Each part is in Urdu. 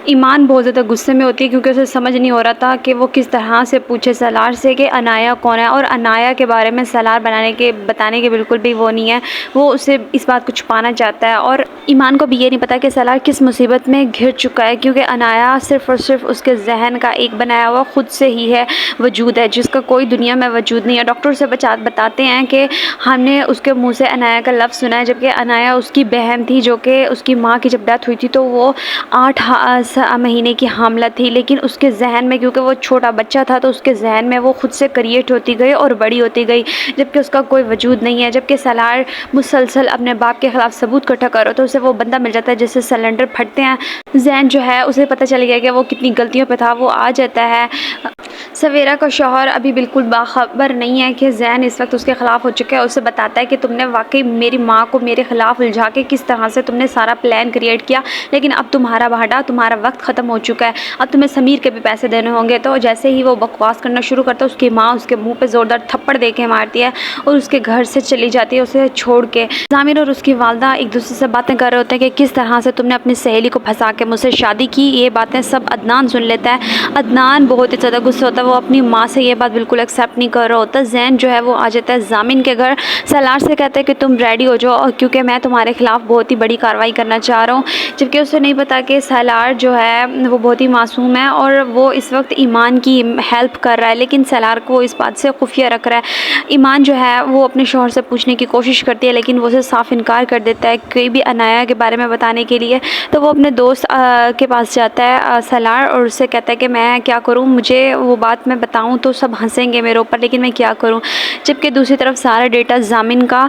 ایمان بہت زیادہ غصے میں ہوتی ہے کیونکہ اسے سمجھ نہیں ہو رہا تھا کہ وہ کس طرح سے پوچھے سالار سے کہ انایا کون ہے، اور انایا کے بارے میں سالار بتانے کے بالکل بھی وہ نہیں ہے، وہ اسے اس بات کو چھپانا چاہتا ہے۔ اور ایمان کو بھی یہ نہیں پتا کہ سالار کس مصیبت میں گھر چکا ہے، کیونکہ انایا صرف اور صرف اس کے ذہن کا ایک بنایا ہوا خود سے ہی ہے وجود ہے، جس کا کوئی دنیا میں وجود نہیں ہے۔ ڈاکٹر سے بتاتے ہیں کہ ہم نے اس کے منہ سے انایا کا لفظ سنا ہے، جبکہ انایا اس کی بہن تھی جو کہ اس کی ماں کی جب ڈیتھ ہوئی تھی تو وہ 8 مہینے کی حاملہ تھی، لیکن اس کے ذہن میں، کیونکہ وہ چھوٹا بچہ تھا تو اس کے ذہن میں وہ خود سے کریٹ ہوتی گئی اور بڑی ہوتی گئی، جبکہ اس کا کوئی وجود نہیں ہے۔ جبکہ سالار مسلسل اپنے باپ کے خلاف ثبوت اکٹھا کر رہا تو اسے وہ بندہ مل جاتا ہے جس سے سلنڈر پھٹتے ہیں۔ زین جو ہے اسے پتہ چل گیا کہ وہ کتنی غلطیوں پہ تھا، وہ آ جاتا ہے۔ سویرا کا شوہر ابھی بالکل باخبر نہیں ہے کہ زین اس وقت اس کے خلاف ہو چکا ہے، اسے بتاتا ہے کہ تم نے واقعی میری ماں کو میرے خلاف الجھا کے کس طرح سے تم نے سارا پلان کریٹ کیا، لیکن اب تمہارا بہاٹا، تمہارا وقت ختم ہو چکا ہے، اب تمہیں سمیر کے بھی پیسے دینے ہوں گے۔ تو جیسے ہی وہ بکواس کرنا شروع کرتا ہے، اس کی ماں اس کے منہ پہ زوردار تھپڑ دے کے مارتی ہے اور اس کے گھر سے چلی جاتی ہے اسے چھوڑ کے۔ ضامر اور اس کی والدہ ایک دوسرے سے باتیں کر رہے ہوتے ہیں کہ کس طرح سے تم نے اپنی سہیلی کو پھنسا کے مجھ سے شادی کی۔ یہ باتیں سب عدنان سن لیتا ہے۔ عدنان بہت ہی زیادہ غصہ ہوتا ہے، وہ اپنی ماں سے یہ بات بالکل ایکسیپٹ نہیں کر رہا ہوتا۔ زین جو ہے وہ آ جاتا ہے ضامن کے گھر، سالار سے کہتا ہے کہ تم ریڈی ہو جاؤ کیونکہ میں تمہارے خلاف بہت ہی بڑی کارروائی کرنا چاہ رہا ہوں، جبکہ اسے نہیں پتا کہ سالار جو ہے وہ بہت ہی معصوم ہے اور وہ اس وقت ایمان کی ہیلپ کر رہا ہے، لیکن سالار کو اس بات سے خفیہ رکھ رہا ہے۔ ایمان جو ہے وہ اپنے شوہر سے پوچھنے کی کوشش کرتی ہے، لیکن وہ اسے صاف انکار کر دیتا ہے کوئی بھی انایا کے بارے میں بتانے کے لیے۔ تو وہ اپنے دوست کے پاس جاتا ہے سالار، اور اس سے کہتا ہے کہ میں کیا کروں، مجھے وہ بات میں بتاؤں تو سب ہنسیں گے میرے اوپر، لیکن میں کیا کروں۔ جبکہ دوسری طرف سارا ڈیٹا ضامن کا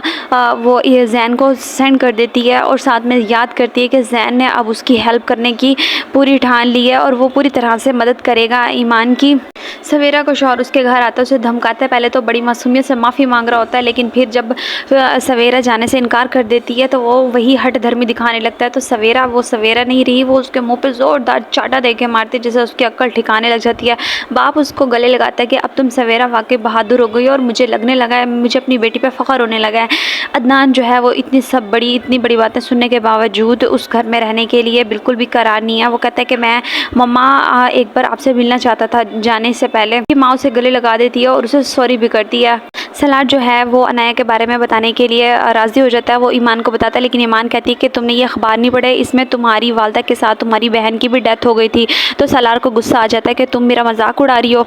وہ زین کو سینڈ کر دیتی ہے اور ساتھ میں یاد کرتی ہے کہ زین نے اب اس کی ہیلپ کرنے کی پوری ٹھان لی ہے اور وہ پوری طرح سے مدد کرے گا ایمان کی۔ سویرا کا شوہر اس کے گھر آتا ہے، اسے دھمکاتا ہے، پہلے تو بڑی معصومیت سے معافی مانگ رہا ہوتا ہے، لیکن پھر جب سویرا جانے سے انکار کر دیتی ہے تو وہ وہی ہٹ دھرمی دکھانے لگتا ہے۔ تو سویرا وہ سویرا نہیں رہی، وہ اس کے منہ پہ زوردار چاٹا دے کے مارتی ہے، جسے اس کی عقل ٹھکانے لگ جاتی ہے۔ باپ اس کو گلے لگاتا ہے کہ اب تم سویرا واقعی بہادر ہو گئی اور مجھے لگنے لگا ہے، مجھے اپنی بیٹی پہ فخر ہونے لگا ہے۔ عدنان جو ہے وہ اتنی بڑی باتیں سننے کے باوجود اس گھر میں رہنے کے لیے بالکل بھی قرار نہیں ہے۔ وہ کہتا ہے کہ میں مما ایک بار آپ سے ملنا چاہتا تھا جانے سے پہلے۔ ماں اسے گلے لگا دیتی ہے اور اسے سوری بھی کرتی ہے۔ سالار جو ہے وہ انایا کے بارے میں بتانے کے لیے راضی ہو جاتا ہے، وہ ایمان کو بتاتا ہے، لیکن ایمان کہتی ہے کہ تم نے یہ اخبار نہیں پڑھے، اس میں تمہاری والدہ کے ساتھ تمہاری بہن کی بھی ڈیتھ ہو گئی تھی۔ تو سالار کو غصہ آ جاتا ہے کہ تم میرا مذاق اڑا رہی ہو۔